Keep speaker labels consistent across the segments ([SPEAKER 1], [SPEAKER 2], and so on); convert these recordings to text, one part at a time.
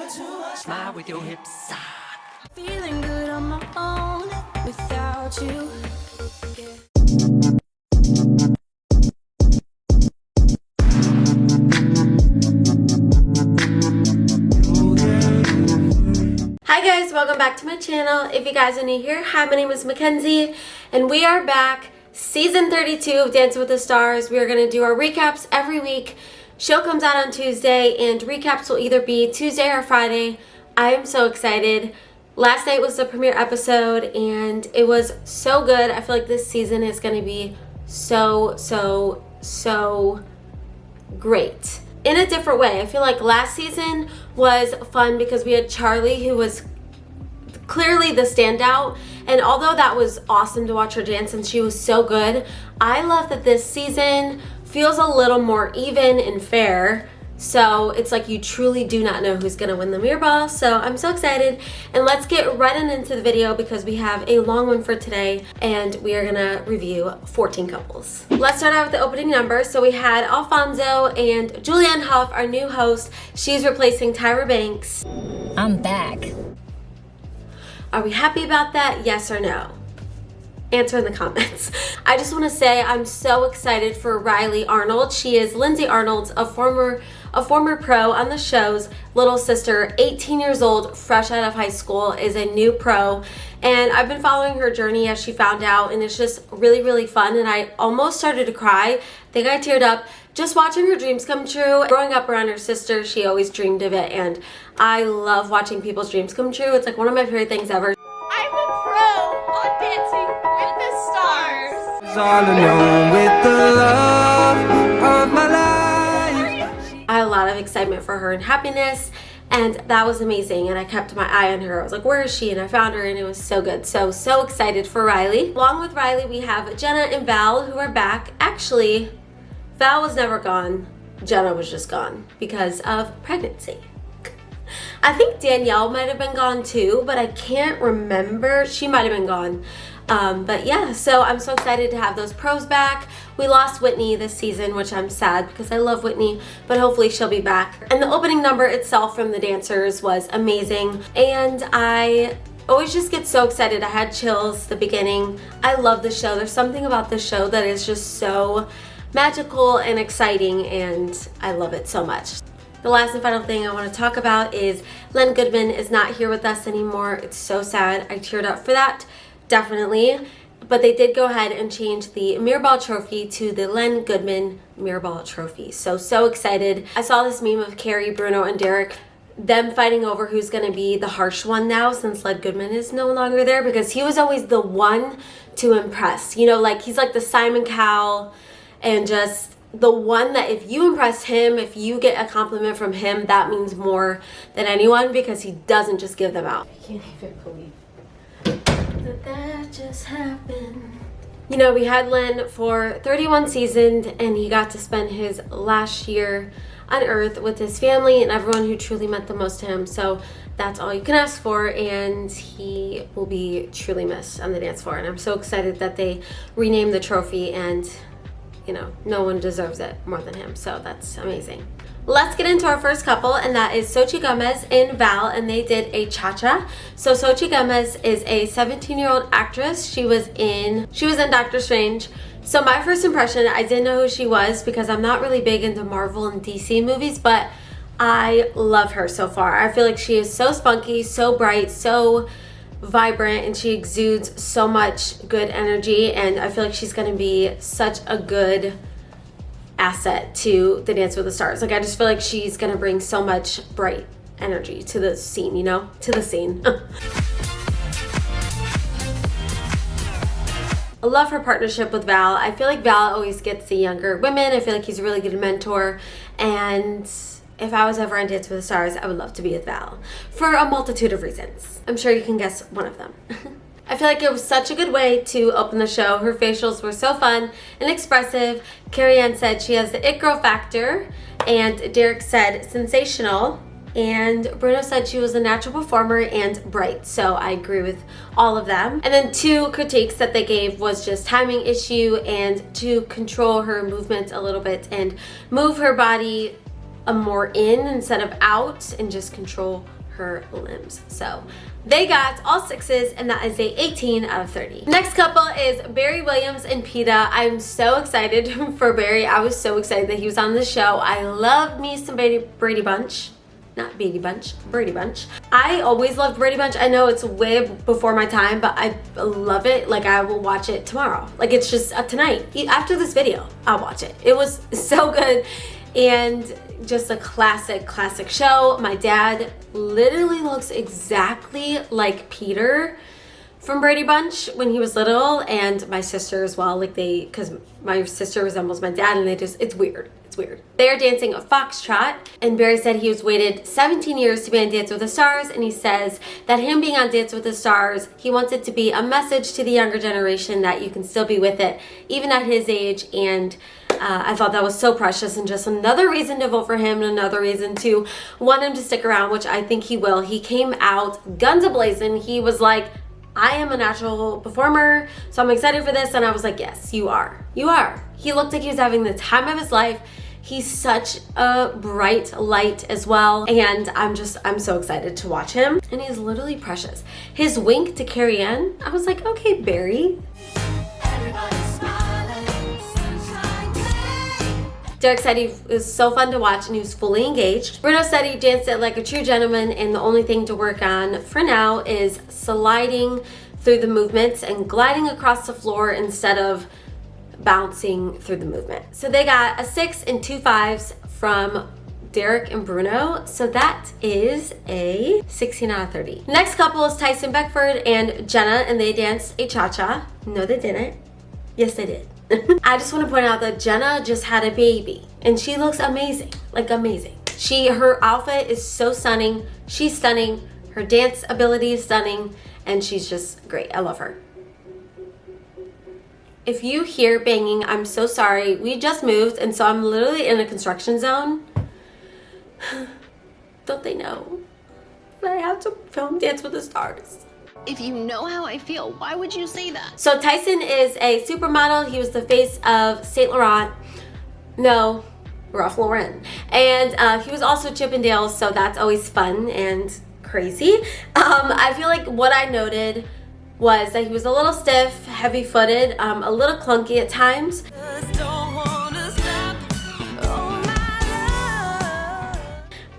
[SPEAKER 1] Smile with your hips.
[SPEAKER 2] Feeling good on my own without you.
[SPEAKER 3] Hi guys, welcome back to my channel. If you guys are new here, hi, my name is Mackenzie and we are back. Season 32 of Dancing with the Stars. We are going to do our recaps every week. Show comes out on Tuesday and recaps will either be Tuesday or Friday. I am so excited. Last night was the premiere episode and it was so good. I feel like this season is going to be so great. In a different way. I feel like last season was fun because we had Charlie, who was clearly the standout, and although that was awesome to watch her dance and she was so good, I love that this season feels a little more even and fair. So it's like you truly do not know who's gonna win the mirror ball. So I'm so excited, and let's get right into the video because we have a long one for today and we are gonna review 14 couples. Let's start out with the opening number. So we had Alfonso and Julianne Hough, our new host. She's replacing Tyra Banks.
[SPEAKER 4] I'm back.
[SPEAKER 3] Are we happy about that? Yes or no? Answer in the comments. I just want to say I'm so excited for Rylee Arnold. She is Lindsay Arnold's a former pro on the show's little sister, 18 years old, fresh out of high school, is a new pro, and I've been following her journey as she found out, and it's just really fun, and I almost started to cry. I think I teared up just watching her dreams come true. Growing up around her sister, she always dreamed of it, and I love watching people's dreams come true. It's like one of my favorite things ever.
[SPEAKER 5] I'm a pro on Dancing with the Stars.
[SPEAKER 1] All alone with the love of my life.
[SPEAKER 3] I had a lot of excitement for her and happiness, and that was amazing, and I kept my eye on her. I was like, where is she? And I found her, and it was so good. So excited for Rylee. Along with Rylee, we have Jenna and Val, who are back. Actually, Val was never gone. Jenna was just gone because of pregnancy. I think Daniela might have been gone too, but I can't remember. She might have been gone. But yeah, so I'm so excited to have those pros back. We lost Whitney this season, which I'm sad because I love Whitney, but hopefully she'll be back. And the opening number itself from the dancers was amazing, and I always just get so excited. I had chills the beginning. I love the show. There's something about this show that is just so magical and exciting, and I love it so much. The last and final thing I want to talk about is Len Goodman is not here with us anymore. It's so sad. I teared up for that, definitely. But they did go ahead and change the mirror ball trophy to the Len Goodman mirror ball trophy. So excited. I saw this meme of Carrie, Bruno, and Derek, them fighting over who's going to be the harsh one now since Len Goodman is no longer there, because he was always the one to impress. You know, like he's like the Simon Cowell, and just the one that if you impress him, if you get a compliment from him, that means more than anyone, because he doesn't just give them out. I can't even believe that just happened. You know, we had Len for 31 seasons, and he got to spend his last year on Earth with his family and everyone who truly meant the most to him. So that's all you can ask for, and he will be truly missed on the dance floor. And I'm so excited that they renamed the trophy, and you know, no one deserves it more than him, so that's amazing. Let's get into our first couple, and that is Xochitl Gomez and Val, and they did a cha-cha. So Xochitl Gomez is a 17-year-old actress. She was in Doctor Strange. So my first impression, I didn't know who she was because I'm not really big into Marvel and DC movies, but I love her so far. I feel like she is so spunky, so bright, so vibrant, and she exudes so much good energy, and I feel like she's going to be such a good asset to the Dance with the Stars. Like, I just feel like she's going to bring so much bright energy to the scene, you know, to the scene. I love her partnership with Val. I feel like Val always gets the younger women. I feel like he's a really good mentor, and if I was ever on Dance with the Stars, I would love to be with Val for a multitude of reasons. I'm sure you can guess one of them. I feel like it was such a good way to open the show. Her facials were so fun and expressive. Carrie Ann said she has the it girl factor, and Derek said sensational, and Bruno said she was a natural performer and bright. So I agree with all of them. And then two critiques that they gave was just timing issue and to control her movements a little bit and move her body more in instead of out and just control her limbs. So they got all 6s, and that is a 18 out of 30. Next couple is Barry Williams and Peta. I'm so excited for Barry. I was so excited that he was on the show. I love me some Brady Bunch. Not Beatty Bunch, Brady Bunch. I always loved Brady Bunch. I know it's way before my time, but I love it. Like, I will watch it tomorrow. Like, it's just tonight. After this video, I'll watch it. It was so good and just a classic show. My dad literally looks exactly like Peter from Brady Bunch when he was little, and my sister as well. Like, because my sister resembles my dad, and it's weird. Weird. They are dancing a foxtrot, and Barry said he was waited 17 years to be on Dance with the Stars, and he says that him being on Dance with the Stars, he wants it to be a message to the younger generation that you can still be with it even at his age. And I thought that was so precious, and just another reason to vote for him and another reason to want him to stick around, which I think he will. He came out guns a-blazing. He was like, I am a natural performer, so I'm excited for this. And I was like, yes, you are. You are. He looked like he was having the time of his life. He's such a bright light as well, and I'm so excited to watch him, and he's literally precious. His wink to Carrie Ann, I was like, okay, Barry. Derek said he was so fun to watch and he was fully engaged. Bruno said he danced it like a true gentleman, and the only thing to work on for now is sliding through the movements and gliding across the floor instead of bouncing through the movement. So they got a 6 and 2 5s from Derek and Bruno. So that is a 16 out of 30. Next couple is Tyson Beckford and Jenna, and they danced a cha-cha. No, they didn't. Yes, they did. I just want to point out that Jenna just had a baby, and she looks amazing, like amazing. Her outfit is so stunning. She's stunning. Her dance ability is stunning, and she's just great. I love her. If you hear banging, I'm so sorry. We just moved, and so I'm literally in a construction zone. Don't they know that I have to film Dance with the Stars?
[SPEAKER 5] If you know how I feel, why would you say that?
[SPEAKER 3] So Tyson is a supermodel. He was the face of Saint Laurent. No, Ralph Lauren. And he was also Chippendales, so that's always fun and crazy. I feel like what I noted was that he was a little stiff, heavy-footed, a little clunky at times.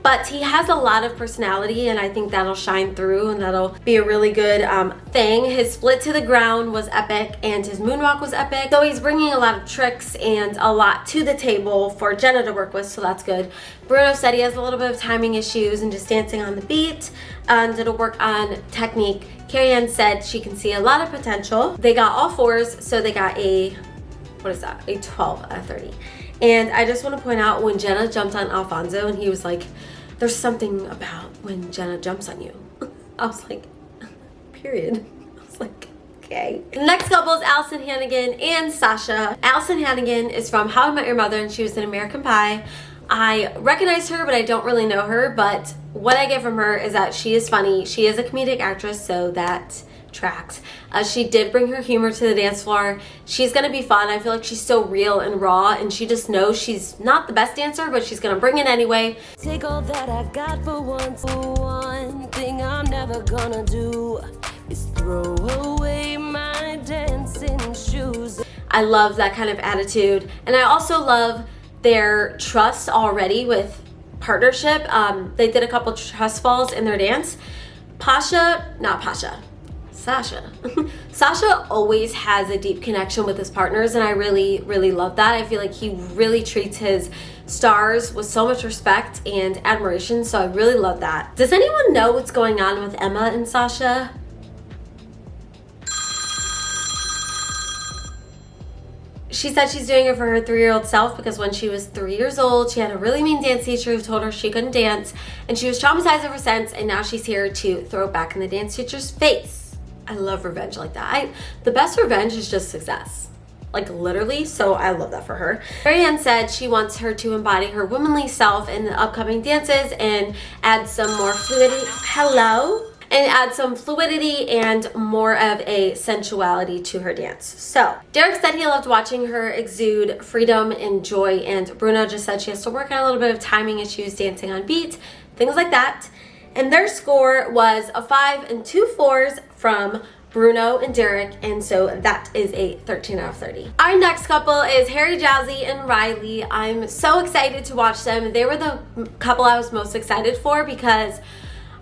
[SPEAKER 3] But he has a lot of personality, and I think that'll shine through, and that'll be a really good thing. His split to the ground was epic, and his moonwalk was epic. So he's bringing a lot of tricks and a lot to the table for Jenna to work with, so that's good. Bruno said he has a little bit of timing issues and just dancing on the beat, and it'll work on technique. Carrie Ann said she can see a lot of potential. They got all 4s, so they got a, what is that, a 12 out of 30. And I just want to point out when Jenna jumped on Alfonso, and he was like, there's something about when Jenna jumps on you. I was like, period. I was like, okay. Next couple is Alyson Hannigan and Sasha. Alyson Hannigan is from How I Met Your Mother, and she was in American Pie. I recognize her, but I don't really know her, but what I get from her is that she is funny. She is a comedic actress, so that tracks. She did bring her humor to the dance floor. She's gonna be fun. I feel like she's so real and raw, and she just knows she's not the best dancer, but she's gonna bring it anyway.
[SPEAKER 4] Take all that I got for once. One thing I'm never gonna do is throw away my dancing shoes.
[SPEAKER 3] I love that kind of attitude, and I also love their trust already with partnership. They did a couple trust falls in their dance. Sasha. Sasha always has a deep connection with his partners, and I really, really love that. I feel like he really treats his stars with so much respect and admiration, so I really love that. Does anyone know what's going on with Emma and Sasha? She said she's doing it for her 3-year-old self because when she was 3 years old, she had a really mean dance teacher who told her she couldn't dance, and she was traumatized ever since, and now she's here to throw it back in the dance teacher's face. I love revenge like that. The best revenge is just success. Like, literally, so I love that for her. Carrie Ann said she wants her to embody her womanly self in the upcoming dances and add some more fluidity. Hello? and add some fluidity and more of a sensuality to her dance. So Derek said he loved watching her exude freedom and joy, and Bruno just said she has to work on a little bit of timing issues, dancing on beat, things like that. And their score was a 5 and 2 4s from Bruno and Derek, and so that is a 13 out of 30. Our next couple is Harry, Jowsey, and Rylee. I'm so excited to watch them. They were the couple I was most excited for because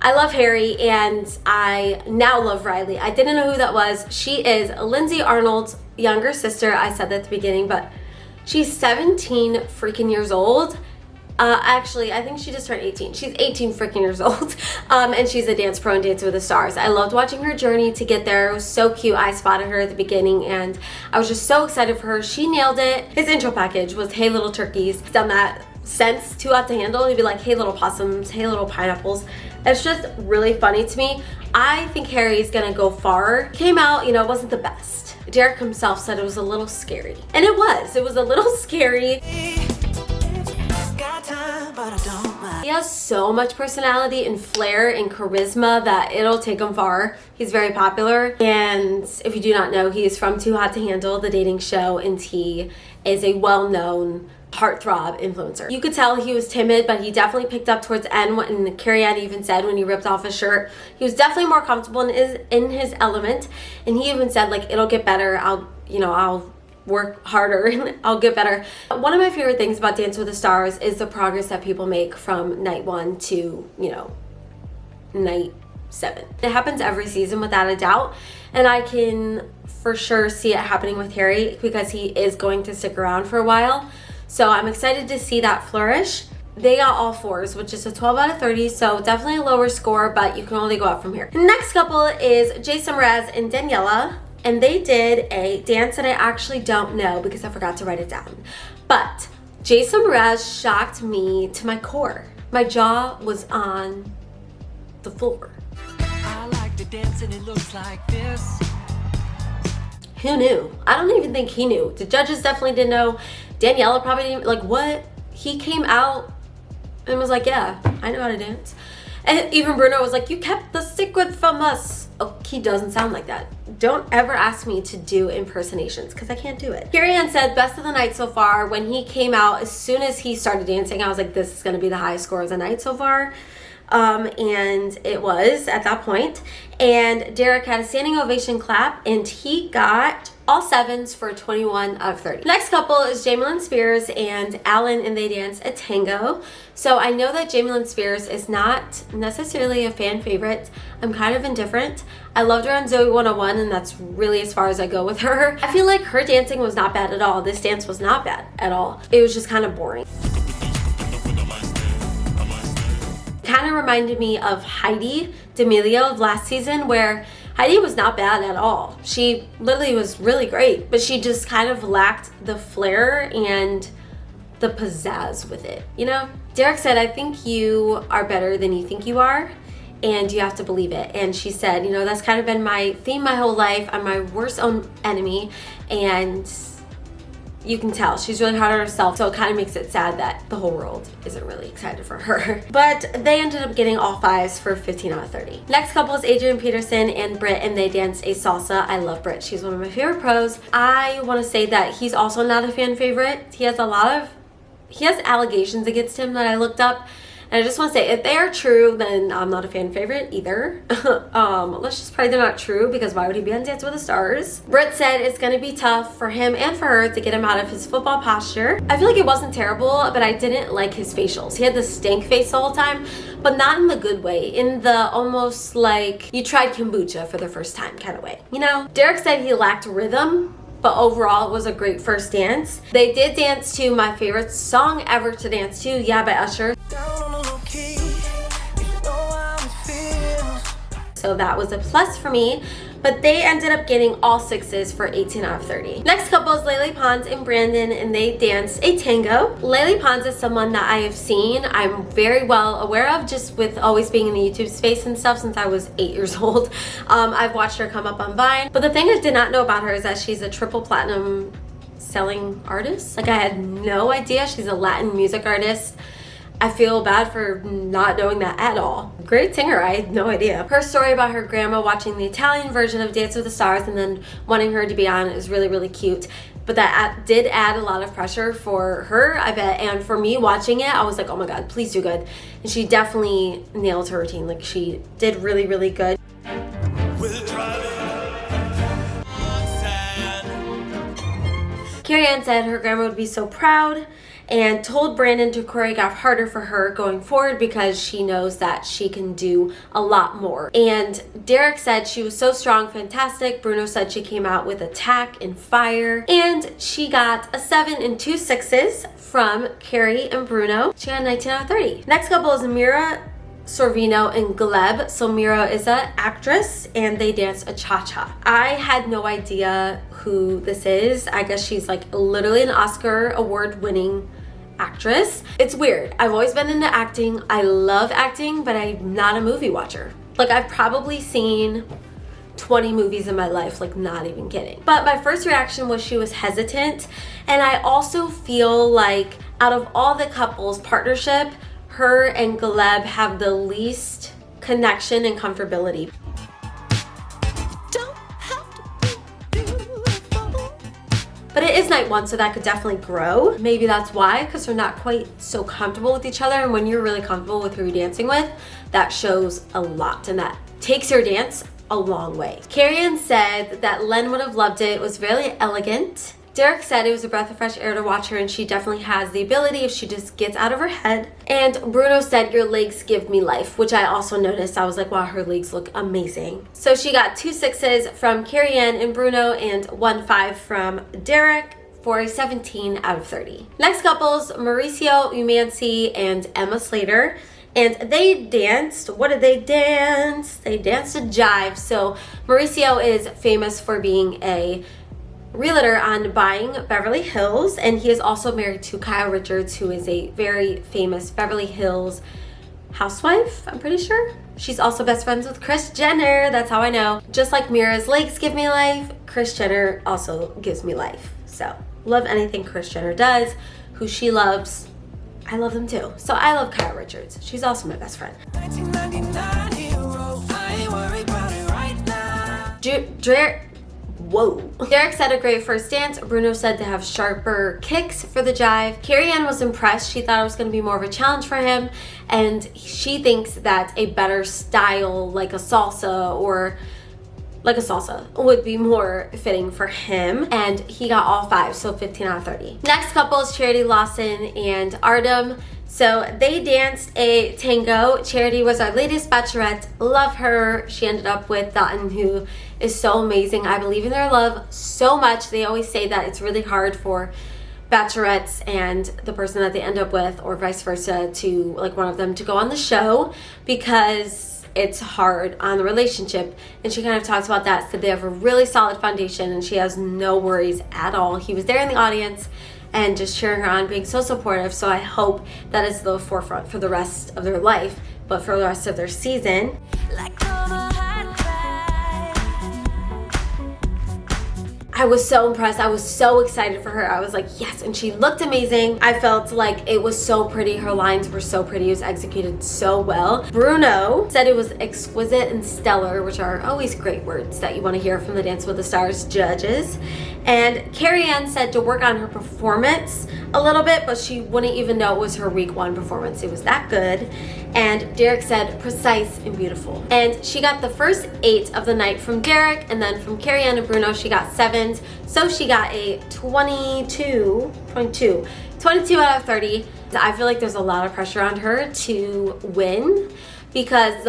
[SPEAKER 3] I love Harry and I now love Rylee. I didn't know who that was. She is Lindsay Arnold's younger sister. I said that at the beginning, but she's 17 freaking years old. Actually, I think she just turned 18. She's 18 freaking years old. And she's a dance pro and Dance with the Stars. I loved watching her journey to get there. It was so cute. I spotted her at the beginning and I was just so excited for her. She nailed it. His intro package was Hey Little Turkeys. He's done that since Too Hot to Handle. He'd be like, hey little possums, hey little pineapples. It's just really funny to me. I think Harry's gonna go far. Came out, you know, it wasn't the best. Derek himself said it was a little scary. And it was a little scary. He has so much personality and flair and charisma that it'll take him far. He's very popular, and if you do not know, he is from Too Hot to Handle, the dating show, and he is a well-known heartthrob influencer. You could tell he was timid, but he definitely picked up towards the end, and Ariana even said when he ripped off his shirt, he was definitely more comfortable in his element, and he even said, like, it'll get better, I'll work harder and I'll get better. One of my favorite things about Dance with the Stars is the progress that people make from night 1 to, you know, night 7. It happens every season without a doubt, and I can for sure see it happening with Harry because he is going to stick around for a while. So I'm excited to see that flourish. They got all 4s, which is a 12 out of 30, so definitely a lower score, but you can only go up from here. The next couple is Jason Mraz and Daniela. And they did a dance that I actually don't know because I forgot to write it down. But Jason Mraz shocked me to my core. My jaw was on the floor.
[SPEAKER 1] I like to dance and it looks like this.
[SPEAKER 3] Who knew? I don't even think he knew. The judges definitely didn't know. Daniela probably didn't, like, what? He came out and was like, yeah, I know how to dance. And even Bruno was like, you kept the secret from us. Oh, he doesn't sound like that. Don't ever ask me to do impersonations because I can't do it. Ariana said best of the night so far. When he came out, as soon as he started dancing, I was like, this is going to be the highest score of the night so far. And it was at that point. And Derek had a standing ovation clap and he got all 7s for 21 out of 30. Next couple is Jamie Lynn Spears and Alan, and they dance a tango. So I know that Jamie Lynn Spears is not necessarily a fan favorite. I'm kind of indifferent. I loved her on Zoe 101 and that's really as far as I go with her. I feel like her dancing was not bad at all. This dance was not bad at all. It was just kind of boring. Kind of reminded me of Heidi D'Amelio of last season, where Heidi was not bad at all. She literally was really great, but she just kind of lacked the flair and the pizzazz with it, you know? Derek said, I think you are better than you think you are, and you have to believe it. And she said, you know, that's kind of been my theme my whole life. I'm my worst own enemy, and you can tell she's really hard on herself, so it kind of makes it sad that the whole world isn't really excited for her. But they ended up getting all 5s for 15 out of 30. Next couple is Adrian, Peterson, and Britt, and they danced a salsa. I love Britt. She's one of my favorite pros. I want to say that he's also not a fan favorite. He has allegations against him that I looked up. And I just want to say, if they are true, then I'm not a fan favorite either. Let's just pray they're not true, because why would he be on Dance with the Stars? Britt said it's going to be tough for him and for her to get him out of his football posture. I feel like it wasn't terrible, but I didn't like his facials. He had the stank face the whole time, but not in the good way. In the almost like you tried kombucha for the first time kind of way. You know? Derek said he lacked rhythm, but overall it was a great first dance. They did dance to my favorite song ever to dance to, Yeah by Usher. So that was a plus for me, but they ended up getting all 6s for 18 out of 30. Next couple is Lele, Pons, and Brandon, and they danced a tango. Lele Pons is someone that I have seen, I'm very well aware of, just with always being in the YouTube space and stuff since I was 8 years old. I've watched her come up on Vine, but the thing I did not know about her is that she's a triple platinum selling artist. Like, I had no idea. She's a Latin music artist. I feel bad for not knowing that at all. Great singer, I had no idea. Her story about her grandma watching the Italian version of Dance with the Stars and then wanting her to be on is really, really cute. But that did add a lot of pressure for her, I bet. And for me watching it, I was like, oh my God, please do good. And she definitely nailed her routine. Like, she did really, really good. Carrie Ann said her grandma would be so proud and told Brandon to choreograph harder for her going forward because she knows that she can do a lot more. And Derek said she was so strong, fantastic. Bruno said she came out with attack and fire. And she got a 7 and 2 6s from Carrie and Bruno. She got a 19 out of 30. Next couple is Mira, Sorvino, and Gleb. So Mira is an actress and they dance a cha-cha. I had no idea who this is. I guess she's like literally an Oscar award winning actress. It's weird. I've always been into acting. I love acting, but I'm not a movie watcher. Like, I've probably seen 20 movies in my life, like, not even kidding. But my first reaction was she was hesitant. And I also feel like out of all the couples partnership, her and Gleb have the least connection and comfortability. But it is night 1, so that could definitely grow. Maybe that's why, because they're not quite so comfortable with each other. And when you're really comfortable with who you're dancing with, that shows a lot and that takes your dance a long way. Carrie Ann said that Len would have loved it. It was very elegant. Derek said it was a breath of fresh air to watch her and she definitely has the ability if she just gets out of her head. And Bruno said, your legs give me life, which I also noticed. I was like, wow, her legs look amazing. So she got 2 6s from Carrie Ann and Bruno and 1 5 from Derek for a 17 out of 30. Next couples, Mauricio, Umansky, and Emma Slater. And they danced, what did they dance? They danced a jive. So Mauricio is famous for being a realtor on Buying Beverly Hills, and he is also married to Kyle Richards, who is a very famous Beverly Hills housewife, I'm pretty sure. She's also best friends with Kris Jenner, that's how I know. Just like Mira's legs give me life, Kris Jenner also gives me life. So, love anything Kris Jenner does, who she loves. I love them too. So I love Kyle Richards. She's also my best friend. 1999 hero, I ain't worried about it right now. Whoa. Derek said a great first dance. Bruno said to have sharper kicks for the jive. Carrie Ann was impressed. She thought it was going to be more of a challenge for him. And she thinks that a better style like a salsa would be more fitting for him. And he got all 5, so 15 out of 30. Next couple is Charity, Lawson, and Artem. So they danced a tango. Charity was our latest bachelorette. Love her. She ended up with Dotton, who is so amazing. I believe in their love so much. They always say that it's really hard for bachelorettes and the person that they end up with, or vice versa, to like one of them to go on the show because it's hard on the relationship. And she kind of talks about that, said they have a really solid foundation and she has no worries at all. He was there in the audience and just cheering her on, being so supportive. So I hope that is the forefront for the rest of their life, but for the rest of their season. I was so impressed. I was so excited for her. I was like, yes, and she looked amazing. I felt like it was so pretty. Her lines were so pretty. It was executed so well. Bruno said it was exquisite and stellar, which are always great words that you want to hear from the Dance with the Stars judges. And Carrie Ann said to work on her performance a little bit, but she wouldn't even know it was her week 1 performance. It was that good. And Derek said precise and beautiful. And she got the first 8 of the night from Derek, and then from Carrie Ann and Bruno, she got 7. So she got a 22 out of 30. I feel like there's a lot of pressure on her to win because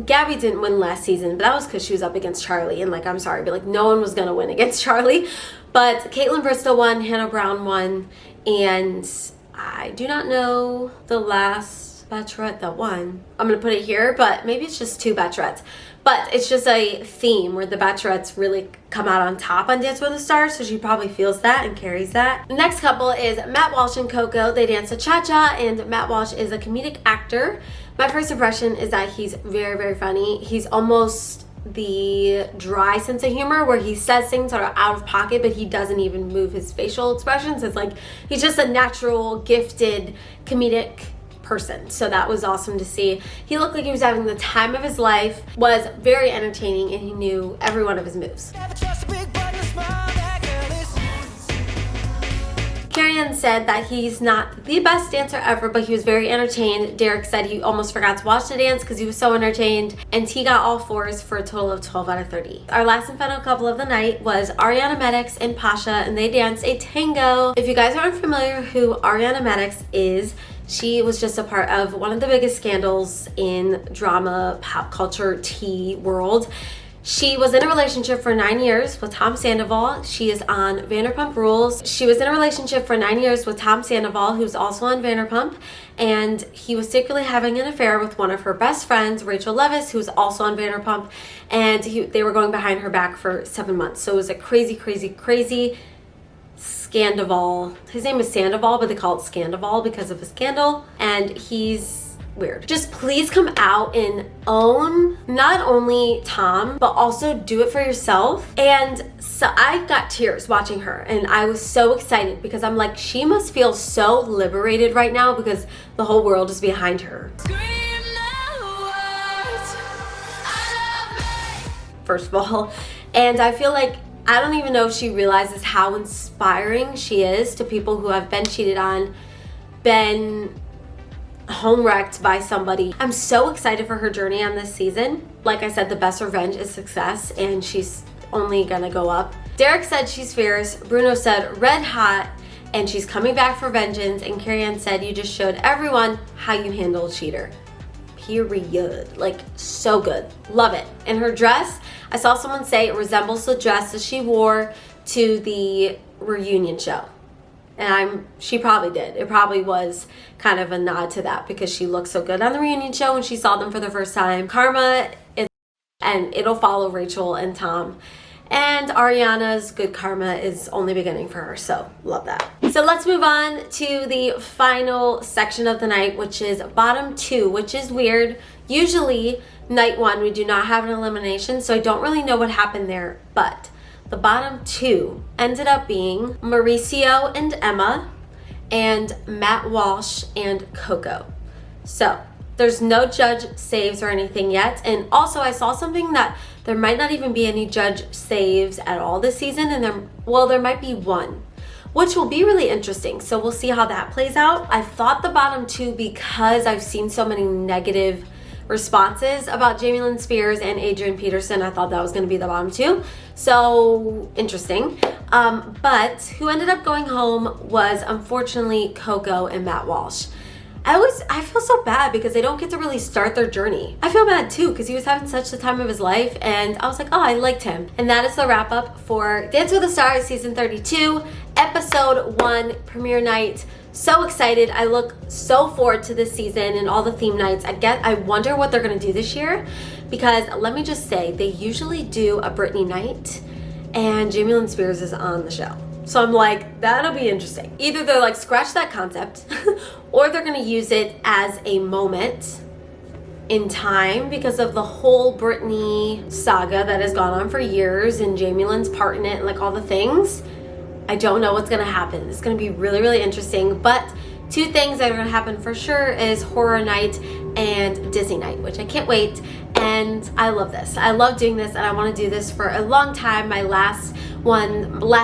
[SPEAKER 3] Gabby didn't win last season, but that was because she was up against Charlie, and like, I'm sorry, but like no one was gonna win against Charlie. But Caitlin Bristol won, Hannah Brown won, and I do not know the last bachelorette that won. I'm gonna put it here, but maybe it's just 2 bachelorettes. But it's just a theme where the bachelorettes really come out on top on Dance with the Stars, so she probably feels that and carries that. The next couple is Matt Walsh and Koko. They dance a cha-cha, and Matt Walsh is a comedic actor. My first impression is that he's very, very funny. He's almost the dry sense of humor where he says things that are out of pocket, but he doesn't even move his facial expressions. It's like he's just a natural, gifted, comedic person. So that was awesome to see. He looked like he was having the time of his life, was very entertaining, and he knew every one of his moves. Carrie said that he's not the best dancer ever, but he was very entertained. Derek said he almost forgot to watch the dance because he was so entertained, and he got all 4s for a total of 12 out of 30. Our last and final couple of the night was Ariana, Madix, and Pasha, and they danced a tango. If you guys aren't familiar who Ariana Madix is, she was just a part of one of the biggest scandals in drama, pop culture, tea world. She was in a relationship for 9 years with Tom Sandoval. She is on Vanderpump Rules. She was in a relationship for 9 years with Tom Sandoval, who's also on Vanderpump, and he was secretly having an affair with one of her best friends, Rachel Leviss, who's also on Vanderpump, and they were going behind her back for 7 months. So it was a crazy, crazy, crazy Scandoval. His name is Sandoval, but they call it Scandoval because of a scandal, and he's weird. Just please come out and own not only Tom, but also do it for yourself. And so I got tears watching her, and I was so excited because I'm like, she must feel so liberated right now because the whole world is behind her. First of all, and I feel like I don't even know if she realizes how inspiring she is to people who have been cheated on, been home wrecked by somebody. I'm so excited for her journey on this season. Like I said, the best revenge is success, and she's only gonna go up. Derek said she's fierce. Bruno said red hot, and she's coming back for vengeance. And Carrie said you just showed everyone how you handle a cheater. Period. Like, so good. Love it. And her dress, I saw someone say it resembles the dress that she wore to the reunion show. And she probably did. It probably was kind of a nod to that because she looked so good on the reunion show when she saw them for the first time. Karma is, and it'll follow Rachel and Tom. And Ariana's good karma is only beginning for her, so love that. So let's move on to the final section of the night, which is bottom 2, which is weird. Usually, night 1, we do not have an elimination, so I don't really know what happened there, but the bottom 2 ended up being Mauricio and Emma, and Matt Walsh and Koko. So there's no judge saves or anything yet. And also I saw something that there might not even be any judge saves at all this season, and there might be one, which will be really interesting. So we'll see how that plays out. I thought the bottom 2, because I've seen so many negative responses about Jamie Lynn Spears and Adrian Peterson, I thought that was going to be the bottom 2. So interesting. But who ended up going home was unfortunately Koko and Matt Walsh. I feel so bad because they don't get to really start their journey. I feel bad too because he was having such the time of his life, and I was like, oh, I liked him. And that is the wrap up for Dance with the Stars season 32, episode 1, premiere night. So excited. I look so forward to this season and all the theme nights. I wonder what they're gonna do this year, because let me just say, they usually do a Britney night and Jamie Lynn Spears is on the show. So I'm like, that'll be interesting. Either they're like, scratch that concept, or they're gonna use it as a moment in time because of the whole Britney saga that has gone on for years and Jamie Lynn's part in it and like all the things. I don't know what's gonna happen. It's gonna be really, really interesting. But 2 things that are gonna happen for sure is Horror Night and Disney Night, which I can't wait. And I love this. I love doing this, and I wanna do this for a long time. My last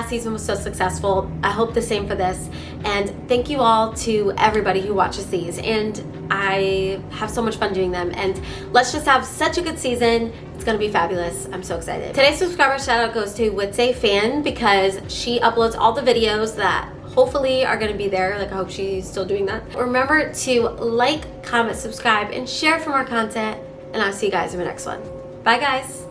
[SPEAKER 3] season was so successful. I hope the same for this. And thank you all to everybody who watches these. And I have so much fun doing them. And let's just have such a good season. It's gonna be fabulous. I'm so excited. Today's subscriber shout out goes to Witsay Fan because she uploads all the videos that hopefully are gonna be there. Like, I hope she's still doing that. Remember to like, comment, subscribe, and share for more content. And I'll see you guys in the next one. Bye guys.